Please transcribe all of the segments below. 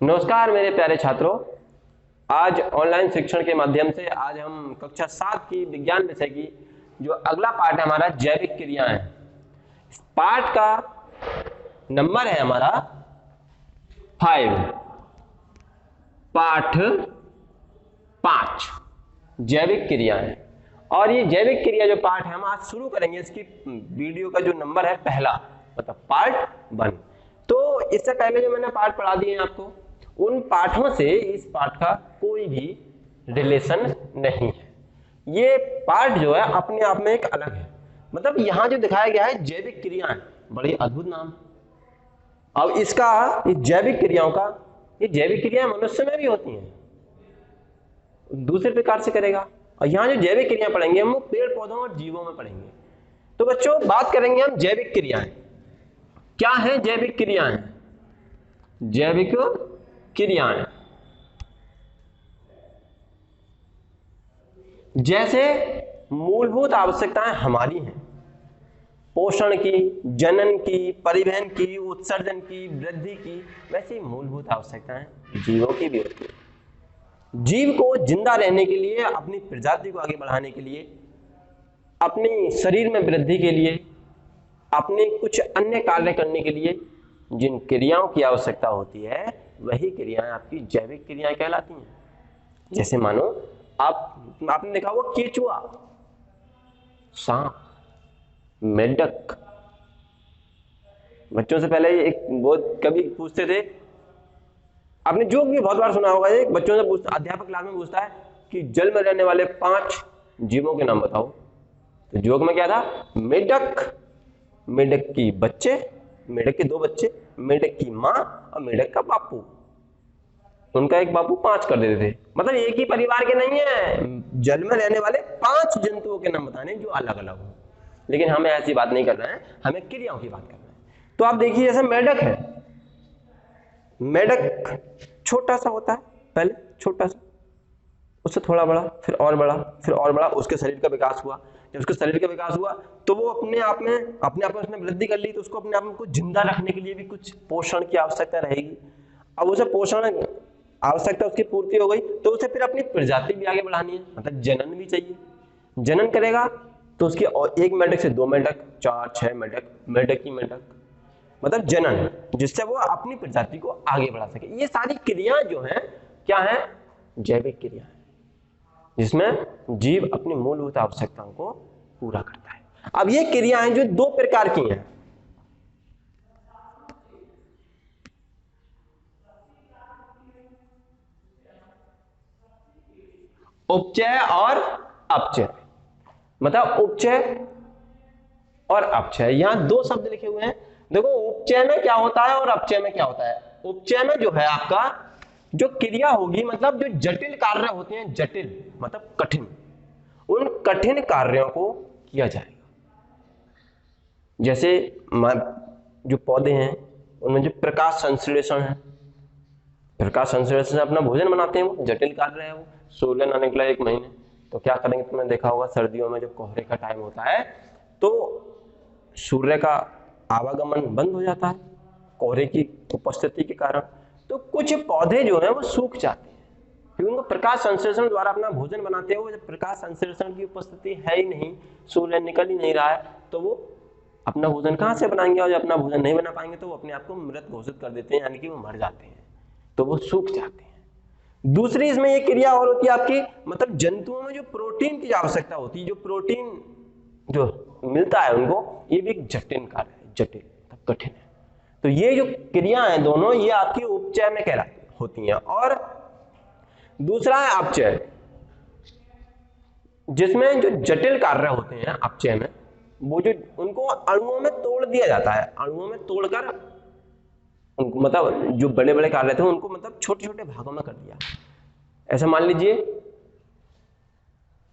नमस्कार मेरे प्यारे छात्रों। आज ऑनलाइन शिक्षण के माध्यम से आज हम कक्षा 7 की विज्ञान विषय की जो अगला पार्ट है हमारा जैविक क्रियाएं। इस पार्ट का नंबर है हमारा 5, पाठ 5 जैविक क्रियाएं। और ये जैविक क्रिया जो पार्ट है हम आज शुरू करेंगे। इसकी वीडियो का जो नंबर है पहला, मतलब पार्ट 1। तो इससे पहले जो मैंने पार्ट पढ़ा दिए हैं आपको, उन पाठों से इस पाठ का कोई भी रिलेशन नहीं है। ये पार्ट जो है अपने आप में एक अलग है। मतलब यहां जो दिखाया गया है जैविक क्रियाएं, बड़ी अद्भुत नाम। अब इसका जैविक क्रियाओं का, ये जैविक क्रियाएं मनुष्य में भी होती हैं, दूसरे प्रकार से करेगा। और यहां जो जैविक क्रियाएं पढ़ेंगे हम पेड़ पौधों और जीवों में पढ़ेंगे। तो बच्चों बात करेंगे हम जैविक क्रियाएं। क्या है जैविक क्रियाएं? जैविक क्रियाएं जैसे मूलभूत आवश्यकताएं हमारी हैं, पोषण की, जनन की, परिवहन की, उत्सर्जन की, वृद्धि की, वैसी मूलभूत आवश्यकताएं जीवों की भी होती है। जीव को जिंदा रहने के लिए, अपनी प्रजाति को आगे बढ़ाने के लिए, अपने शरीर में वृद्धि के लिए, अपने कुछ अन्य कार्य करने के लिए जिन क्रियाओं की आवश्यकता होती है वही क्रियाएं आपकी जैविक क्रियाएं कहलाती हैं। जैसे मानो आपने देखा होगा केचुआ, सांप, मेंढक। बच्चों से पहले एक वो कभी पूछते थे, आपने जोक भी बहुत बार सुना होगा, एक बच्चों से पूछता, अध्यापक क्लास में पूछता है कि जल में रहने वाले 5 जीवों के नाम बताओ। तो जोक में क्या था? मेंढक, मेंढक की बच्चे, मेंढक के 2 बच्चे, मेंढक की मां और मेंढक का बापू। उनका एक बापू 5 कर देते थे। मतलब एक ही परिवार के नहीं है, जल में रहने वाले 5 जंतुओं के नाम बताने जो अलग अलग हो। लेकिन हमें ऐसी बात नहीं कर रहे हैं, हमें क्रियाओं की बात करना है। तो आप देखिए जैसे मेंढक है, मेंढक छोटा सा होता है, पहले छोटा सा, उससे थोड़ा बड़ा, फिर और बड़ा, फिर और बड़ा, उसके शरीर का विकास हुआ। जब उसके शरीर का विकास हुआ तो वो अपने आप में उसने वृद्धि कर ली, तो उसको अपने आप में कुछ जिंदा रखने के लिए भी कुछ पोषण की आवश्यकता रहेगी। अब उसे पोषण आवश्यकता उसकी पूर्ति हो गई तो उसे फिर अपनी प्रजाति भी आगे बढ़ानी है, मतलब जनन भी चाहिए। जनन करेगा तो उसकी और एक मेंढक से 2 मेंढक, 4, 6 मेंढक, मेंढक की मेंढक, मतलब जनन, जिससे वो अपनी प्रजाति को आगे बढ़ा सके। ये सारी क्रियाएं जो हैं क्या है? जैविक क्रिया है, जिसमें जीव अपनी मूलभूत आवश्यकताओं को पूरा करता है। अब ये क्रियाएं जो 2 प्रकार की हैं, उपचय और अपचय। मतलब उपचय और अपचय, यहां 2 शब्द लिखे हुए हैं। देखो उपचय में क्या होता है और अपचय में क्या होता है। उपचय में जो है आपका जो क्रिया होगी, मतलब जो जटिल कार्य होते हैं, जटिल मतलब कठिन, उन कठिन कार्यों को किया जाएगा। जैसे जो पौधे हैं उनमें जो प्रकाश संश्लेषण है, प्रकाश संश्लेषण से अपना भोजन बनाते हैं, वो जटिल कार्य है। वो सूर्य ना निकला 1 महीने तो क्या करेंगे? तुमने देखा होगा सर्दियों में जब कोहरे का टाइम होता है तो सूर्य का आवागमन बंद हो जाता है कोहरे की उपस्थिति के कारण। तो कुछ पौधे जो है वो सूख जाते हैं क्योंकि उनको प्रकाश संश्लेषण द्वारा अपना भोजन बनाते हैं। वो जब प्रकाश संश्लेषण की उपस्थिति है ही नहीं, सूर्य निकल ही नहीं रहा है, तो वो अपना भोजन कहां से बनाएंगे? और जब अपना भोजन नहीं बना पाएंगे तो वो अपने आप को मृत घोषित कर देते हैं, यानी कि वो मर जाते हैं, तो वो सूख जाते हैं। दूसरी इसमें ये क्रिया और होती है आपकी, मतलब जंतुओं में जो प्रोटीन की आवश्यकता होती है, जो प्रोटीन जो मिलता है उनको, ये भी एक जटिल कार्य है, जटिल कठिन है। तो ये जो क्रिया है दोनों, ये आपकी उपचय में कहलाती होती हैं। और दूसरा है अपचय, जिसमें जो जटिल कार्य होते हैं अपचय में, वो जो उनको अणुओं में तोड़ दिया जाता है, अणुओं में तोड़कर उनको, मतलब जो बड़े बड़े कार्य थे उनको मतलब छोटे छोटे भागों में कर दिया। ऐसा मान लीजिए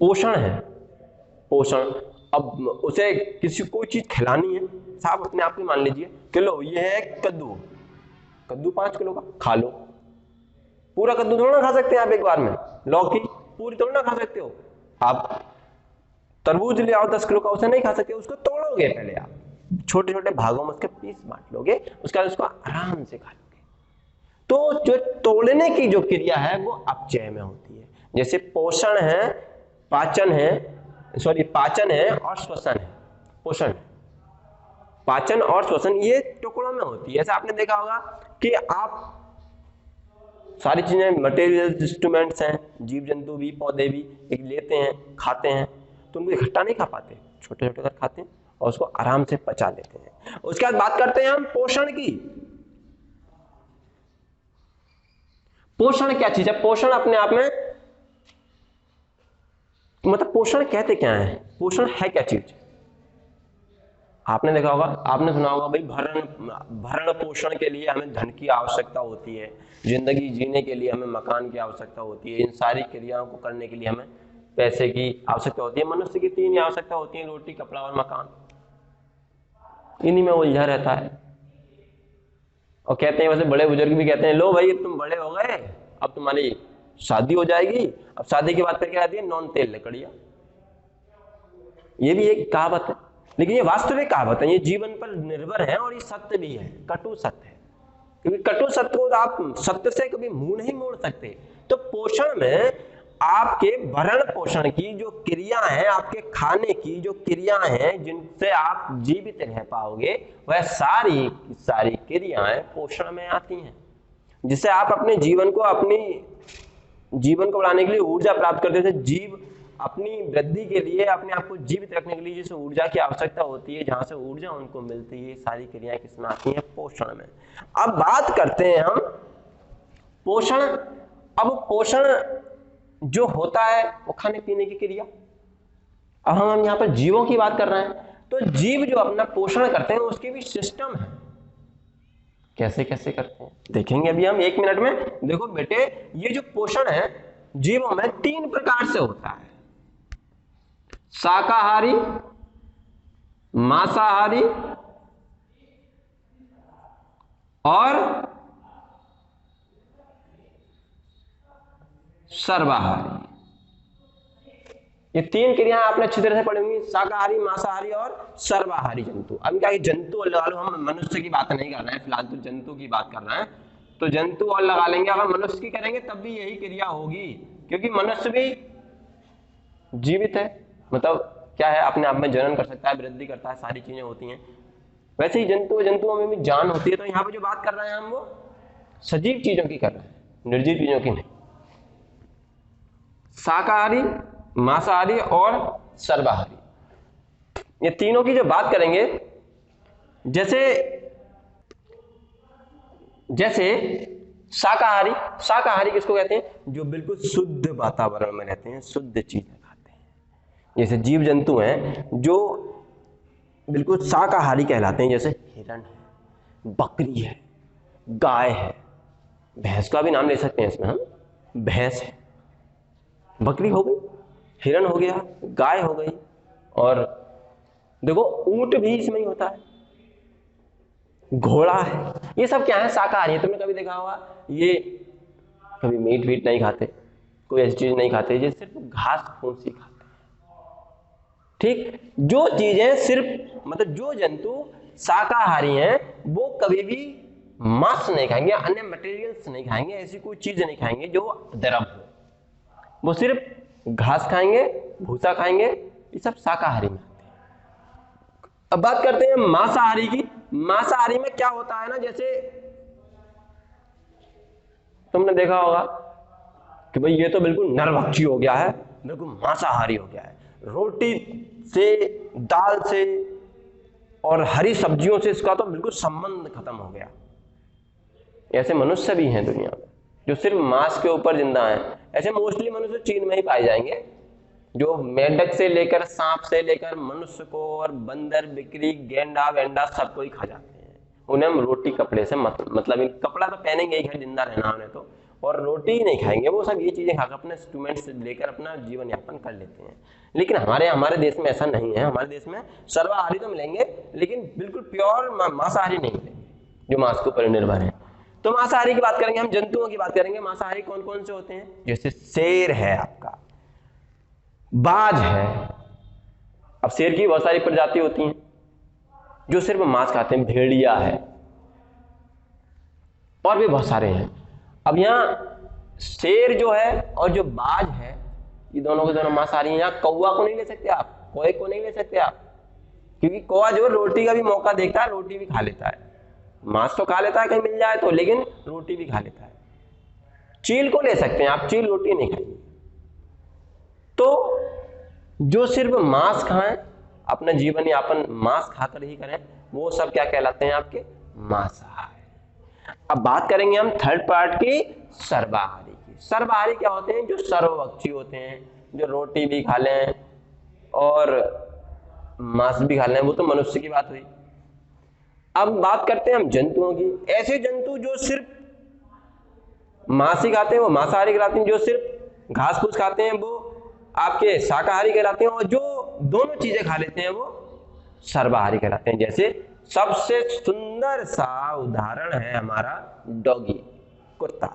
पोषण है, पोषण, अब उसे किसी कोई चीज खिलानी है, साहब अपने आप ही मान लीजिए कि लो ये है कद्दू, कद्दू 5 किलो का खा लो। पूरा कद्दू थोड़ा ना खा सकते हैं आप एक बार में, लौकी पूरी थोड़ा ना खा सकते हो आप। तरबूज ले आओ 10 किलो का, उसे नहीं खा सकते, उसको तोड़ोगे पहले आप, छोटे छोटे भागों में उसके पीस बांट लोगे, उसके बाद उसको आराम से खा लोगे। तो जो तोड़ने की जो क्रिया है वो अपचय में होती है। जैसे पोषण है, पाचन है और श्वसन है। पोषण, पाचन और श्वसन ये टुकड़ों में होती है। ऐसा आपने देखा होगा कि आप सारी चीजें मटेरियल इंस्ट्रूमेंट्स हैं, जीव जंतु भी पौधे भी एक लेते हैं, खाते हैं, तो उनको इकट्ठा नहीं खा पाते, छोटे छोटे कर खाते हैं और उसको आराम से पचा लेते हैं। उसके बाद बात करते हैं हम पोषण की। पोषण क्या चीज है? पोषण अपने आप में मतलब पोषण कहते क्या है? पोषण है क्या चीज? आपने देखा होगा, आपने सुना होगा भाई भरण पोषण के लिए हमें धन की आवश्यकता होती है, जिंदगी जीने के लिए हमें मकान की आवश्यकता होती है, इन सारी क्रियाओं को करने के लिए हमें पैसे की आवश्यकता होती है। मनुष्य की 3 आवश्यकता होती है, रोटी, कपड़ा और मकान। इन्हीं में उलझा रहता है। और कहते हैं, वैसे बड़े बुजुर्ग भी कहते हैं, लो भाई अब तुम बड़े हो गए, अब तुम्हारी शादी हो जाएगी। अब शादी की बात करके आती है नॉन तेल लकड़ियां। ये भी एक कहावत है, लेकिन ये वास्तविक कहावत है, ये जीवन पर निर्भर है और ये सत्य भी है, कटु सत्य है। क्योंकि कटु सत्य को आप सत्य से कभी मुंह नहीं मोड़ सकते। तो पोषण में आपके भरण पोषण की जो क्रिया है, आपके खाने की जो क्रिया है जिनसे आप जीवित रह पाओगे, वह सारी क्रियाएं पोषण में आती हैं, जिससे आप अपने जीवन को बढ़ाने के लिए ऊर्जा प्राप्त करते थे। जीव अपनी वृद्धि के लिए, अपने आप को जीवित रखने के लिए जिस ऊर्जा की आवश्यकता होती है, जहां से ऊर्जा उनको मिलती है, सारी क्रियाएं किसमें आती हैं? पोषण में। अब बात करते हैं हम पोषण। अब पोषण जो होता है वो खाने पीने की क्रिया। अब हम यहां पर जीवों की बात कर रहे हैं, तो जीव जो अपना पोषण करते हैं उसके भी सिस्टम है। कैसे कैसे करते हैं देखेंगे अभी हम 1 मिनट में। देखो बेटे, ये जो पोषण है जीवों में 3 प्रकार से होता है: शाकाहारी, मांसाहारी और सर्वाहारी। ये 3 क्रियाएं आपने अच्छी तरह से पढ़ी होंगी, शाकाहारी, मांसाहारी और सर्वाहारी जंतु। अब क्या जंतु लगा लो, हम मनुष्य की बात नहीं कर रहे हैं फिलहाल, तो जंतु की बात कर रहे हैं, तो जंतु और लगा लेंगे। अगर मनुष्य की करेंगे तब भी यही क्रिया होगी, क्योंकि मनुष्य भी जीवित है, मतलब क्या है, अपने आप में जनन कर सकता है, वृद्धि करता है, सारी चीजें होती हैं। वैसे ही जंतुओं में भी जान होती है। तो यहाँ पे जो बात कर रहे हैं हम वो सजीव चीजों की कर रहे हैं, निर्जीव चीजों की नहीं। शाकाहारी, मांसाहारी और सर्वाहारी, ये तीनों की जो बात करेंगे, जैसे शाकाहारी किसको कहते हैं? जो बिल्कुल शुद्ध वातावरण में रहते हैं, शुद्ध चीजें खाते हैं। जैसे जीव जंतु हैं जो बिल्कुल शाकाहारी कहलाते हैं, जैसे हिरण है, बकरी है, गाय है, भैंस का भी नाम ले सकते हैं इसमें हम, भैंस है, बकरी हो गई, हिरण हो गया, गाय हो गई, और देखो ऊंट भी इसमें ही होता है, घोड़ा है। ये सब क्या है? शाकाहारी है। तुमने कभी देखा होगा ये कभी मीट वीट नहीं खाते, कोई ऐसी चीज नहीं खाते, ये सिर्फ घास फूस ही खाते हैं। ठीक, जो चीजें सिर्फ मतलब जो जंतु शाकाहारी हैं वो कभी भी मांस नहीं खाएंगे, अन्य मटेरियल्स नहीं खाएंगे, ऐसी कोई चीज नहीं खाएंगे जो द्रव हो, वो सिर्फ घास खाएंगे, भूसा खाएंगे, ये सब शाकाहारी में आते हैं। अब बात करते हैं मांसाहारी की। मांसाहारी में क्या होता है ना, जैसे तुमने देखा होगा कि भाई ये तो बिल्कुल नरभक्षी हो गया है, बिल्कुल मांसाहारी हो गया है, रोटी से, दाल से और हरी सब्जियों से इसका तो बिल्कुल संबंध खत्म हो गया। ऐसे मनुष्य भी हैं दुनिया में जो सिर्फ मांस के ऊपर जिंदा हैं। ऐसे मोस्टली मनुष्य चीन में ही पाए जाएंगे, जो मेंढक से लेकर, सांप से लेकर मनुष्य को और बंदर, बिक्री, गेंडा वेंडा सबको ही खा जाते हैं। उन्हें हम रोटी कपड़े से मतलब कपड़ा तो पहनेंगे ही, जिंदा रहना उन्हें तो, और रोटी ही नहीं खाएंगे। वो सब ये चीजें खाकर अपने इंस्ट्रूमेंट से लेकर अपना जीवन यापन कर लेते हैं। लेकिन हमारे देश में ऐसा नहीं है। हमारे देश में सर्वाहारी तो मिलेंगे, लेकिन बिल्कुल प्योर मांसाहारी नहीं मिलेंगे, जो मांस के ऊपर निर्भर है। तो मांसाहारी की बात करेंगे, हम जंतुओं की बात करेंगे। मांसाहारी कौन कौन से होते हैं? जैसे शेर है आपका, बाज है। अब शेर की बहुत सारी प्रजाति होती हैं जो सिर्फ मांस खाते हैं। भेड़िया है, और भी बहुत सारे हैं। अब यहाँ शेर जो है और जो बाज है, ये दोनों के दोनों मांसाहारी हैं। यहाँ कौवा को नहीं ले सकते आप, कोए को नहीं ले सकते आप, क्योंकि कौवा जो रोटी का भी मौका देखता है, रोटी भी खा लेता है, मांस तो खा लेता है कहीं मिल जाए तो, लेकिन रोटी भी खा लेता है। चील को ले सकते हैं आप, चील रोटी नहीं खाएंगे। तो जो सिर्फ मांस खाएं, अपना जीवन यापन मांस खाकर ही करें, वो सब क्या कहलाते हैं आपके मांसाहारी। अब बात करेंगे हम थर्ड पार्ट की, सर्वाहारी की। सर्वाहारी क्या होते हैं? जो सर्वभक्षी होते हैं, जो रोटी भी खा लें और मांस भी खा लें, वो तो मनुष्य की बात हुई। अब बात करते हैं हम जंतुओं की। ऐसे जंतु जो सिर्फ मांस ही खाते हैं वो मांसाहारी कहलाते हैं, जो सिर्फ घास फूस खाते हैं वो आपके शाकाहारी कहलाते हैं, और जो दोनों चीजें खा लेते हैं वो सर्वाहारी कहलाते हैं। जैसे सबसे सुंदर सा उदाहरण है हमारा डॉगी, कुत्ता।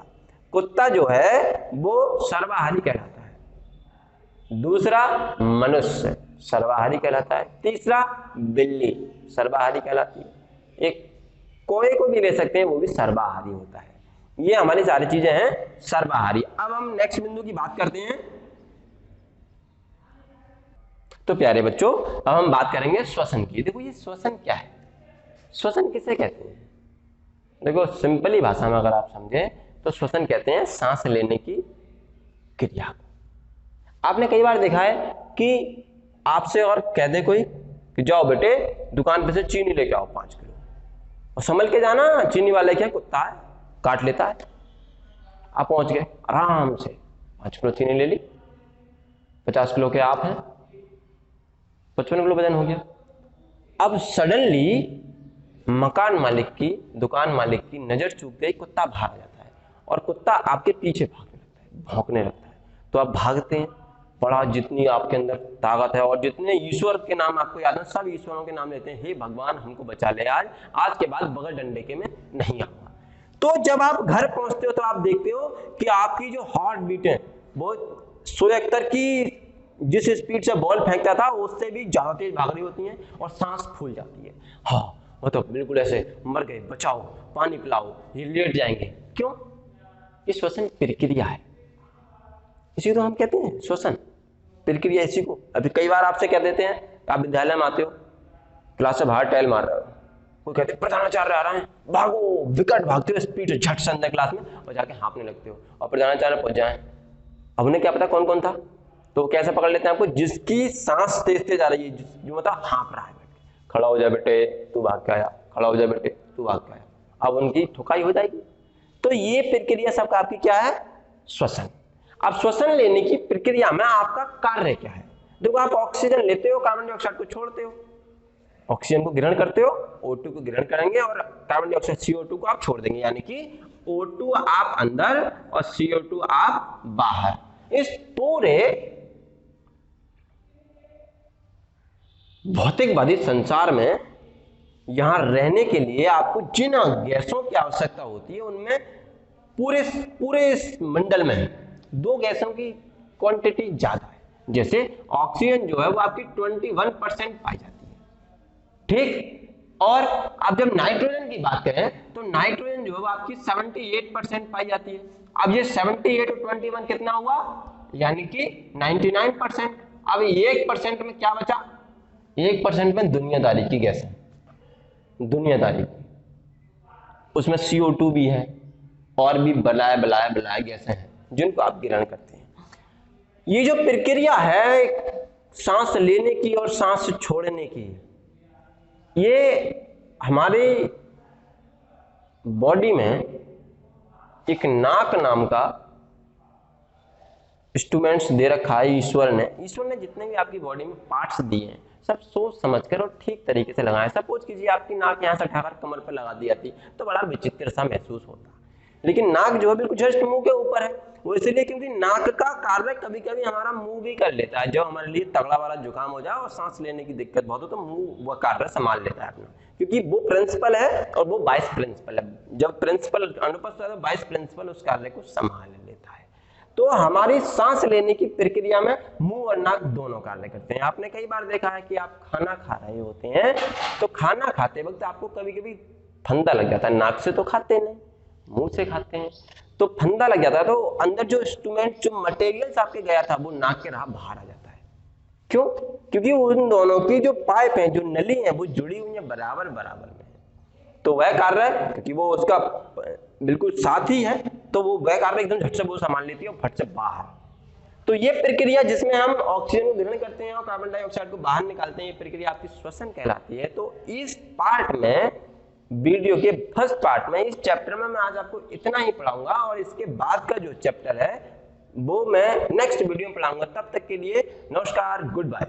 कुत्ता जो है वो सर्वाहारी कहलाता है। दूसरा मनुष्य सर्वाहारी कहलाता है। तीसरा बिल्ली सर्वाहारी कहलाती है। एक कोए को भी ले सकते हैं, वो भी सर्वाहारी होता है। ये हमारी सारी चीजें हैं सर्वाहारी। अब हम नेक्स्ट बिंदु की बात करते हैं। तो प्यारे बच्चों, अब हम बात करेंगे श्वसन की। देखो ये श्वसन क्या है, श्वसन किसे कहते हैं? देखो सिंपली भाषा में अगर आप समझें तो श्वसन कहते हैं सांस लेने की क्रिया को। आपने कई बार देखा है कि आपसे और कह दे कोई कि जाओ बेटे दुकान पे से चीनी लेके आओ 5 किलो, और संभल के जाना, चीनी वाले क्या कुत्ता है, काट लेता है। आप पहुंच गए आराम से, 5 किलो चीनी ले ली, 50 किलो के आप हैं, 55 किलो वजन हो गया। अब सडनली मकान मालिक की, दुकान मालिक की नजर चूक गई, कुत्ता भाग जाता है और कुत्ता आपके पीछे भागने लगता है, भौंकने लगता है। तो आप भागते हैं, बड़ा जितनी आपके अंदर ताकत है और जितने ईश्वर के नाम आपको याद है, सब ईश्वरों के नाम लेते हैं, हे भगवान हमको बचा ले, आज के बाद बगल डंडे के में नहीं आऊंगा। तो जब आप घर पहुंचते हो तो आप देखते हो कि आपकी जो हार्ट बीट है वो 171 की जिस स्पीड से बॉल फेंकता था उससे भी ज्यादा तेज भाग रही होती है और सांस फूल जाती है। हाँ वो तो बिल्कुल ऐसे मर गए, बचाओ, पानी पिलाओ, ये लेट जाएंगे। क्यों? ये श्वसन प्रक्रिया है, इसी को हम कहते हैं श्वसन प्रक्रिया। इसी को अभी कई बार आपसे कह देते हैं, आप विद्यालय में आते हो, क्लास से बाहर टहल मार रहे हो, कोई कहते हैं प्रधानाचार्य आ रहे हैं, भागो, विकट भागते हो स्पीड से झट से अंदर क्लास में और जाके हाँफने लगते हो और प्रधानाचार्य पहुंच जाए। अब उन्हें क्या पता कौन कौन था, तो कैसे पकड़ लेते हैं आपको? जिसकी सांस तेज तेज आ रही है, जो मतलब हाँफ रहा है, खड़ा हो जाए बेटे तू भाग के आया, खड़ा हो जाए बेटे तू भाग के आया, अब उनकी ठुकाई हो जाएगी। तो ये प्रक्रिया सब आपकी क्या है? श्वसन। अब श्वसन लेने की प्रक्रिया में आपका कार्य क्या है? देखो आप ऑक्सीजन लेते हो, कार्बन डाइऑक्साइड को छोड़ते हो, ऑक्सीजन को ग्रहण करते हो, O2 को ग्रहण करेंगे और कार्बन डाइऑक्साइड CO2 को आप छोड़ देंगे, यानी कि O2 आप अंदर और CO2 आप बाहर। इस पूरे भौतिकवादी संसार में यहां रहने के लिए आपको जिन गैसों की आवश्यकता होती है उनमें पूरे इस मंडल में 2 गैसों की क्वांटिटी ज्यादा है। जैसे ऑक्सीजन जो है वो आपकी 21% पाई जाती है, ठीक। और अब जब नाइट्रोजन की बात करें तो नाइट्रोजन जो है वो आपकी 78% पाई जाती है। अब ये 78 और 21 कितना हुआ? यानी कि 99%। अब 1% में क्या बचा? 1% में दुनियादारी की गैस है, दुनियादारी की, उसमें CO2 भी है और भी बलाए गैसें हैं जिनको आप ग्रहण करते हैं। ये जो प्रक्रिया है सांस लेने की और सांस छोड़ने की, ये हमारी बॉडी में एक नाक नाम का इंस्ट्रूमेंट्स दे रखा है ईश्वर ने। ईश्वर ने जितने भी आपकी बॉडी में पार्ट्स दिए हैं सब सोच समझकर और ठीक तरीके से लगाएं। सपोज कीजिए आपकी नाक यहाँ से उठाकर कमर पर लगा दी जाती तो बड़ा विचित्र सा महसूस होता, लेकिन नाक जो है बिल्कुल जस्ट मुंह के ऊपर है। वो इसलिए क्योंकि नाक का कार्य कभी कभी हमारा मुंह भी कर लेता है। जब हमारे लिए तगड़ा वाला जुकाम हो जाए और सांस लेने की दिक्कत बहुत हो तो मुंह वह कार्य संभाल लेता है अपना, क्योंकि वो प्रिंसिपल है और वो वाइस प्रिंसिपल है। जब प्रिंसिपल अनुपस्थित है तो वाइस प्रिंसिपल उस कार्य को संभाल लेता है। तो हमारी सांस लेने की प्रक्रिया में मुंह और नाक दोनों कार्य करते हैं। आपने कई बार देखा है कि आप खाना खा रहे होते हैं तो खाना खाते वक्त आपको कभी कभी फंदा लग जाता है, नाक से तो खाते नहीं, मुंह से खाते हैं। तो फंदा लग जाता है तो अंदर जो इंस्ट्रूमेंट जो मटेरियल्स आपके गया था वो नाक के राह बाहर आ जाता है। क्यों? क्योंकि उन दोनों की जो पाइप है, जो नली है, वो जुड़ी हुई है बराबर बराबर में। तो वह कार्य है क्योंकि वो उसका बिल्कुल साथ ही है, तो वो वह कार्य एकदम झट से वो संभाल लेती है और फट से बाहर। तो ये प्रक्रिया जिसमें हम ऑक्सीजन को ग्रहण करते हैं और कार्बन डाइऑक्साइड को बाहर निकालते हैं, ये प्रक्रिया आपकी श्वसन कहलाती है। तो इस पार्ट में, वीडियो के फर्स्ट पार्ट में, इस चैप्टर में मैं आज आपको इतना ही पढ़ाऊंगा और इसके बाद का जो चैप्टर है वो मैं नेक्स्ट वीडियो में पढ़ाऊंगा। तब तक के लिए नमस्कार, गुड बाय।